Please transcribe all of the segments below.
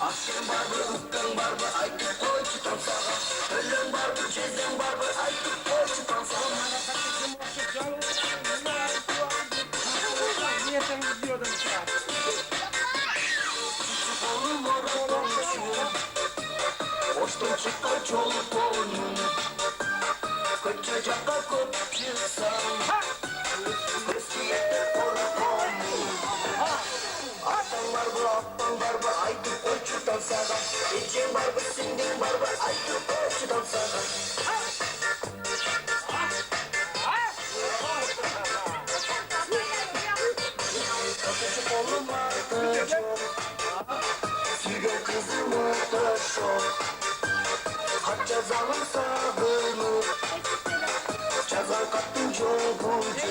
Akşam barbar, ıkkan barbar, aytıp koy çıkan sağa. Ölüm barbar, çezen barbar, aytıp koy çıkan sağa. Niye sen gidiyordun ya? Küçük oğlum oradan uçuyor. Boştan çıkar çoluk oyun. Kaçacak kalkıp çıksam. Kısmette korkum. Attan barbar, attan barbar, aytıp koy çıkan sağa. Ecen barbar, sindin barbar, aytıp koy çıkan sağa. Küçük oğlum vardı çok. Sürgün kızımı da şok. Kaç cezalım sağını. Ceza kattın çok ucu.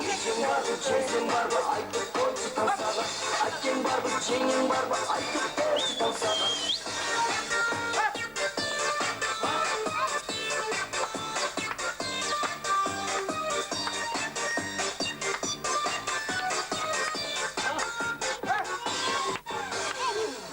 İçin var bu çezim var bu aytıp koy çıkan sağa. Akken var bu çenin var bu aytıp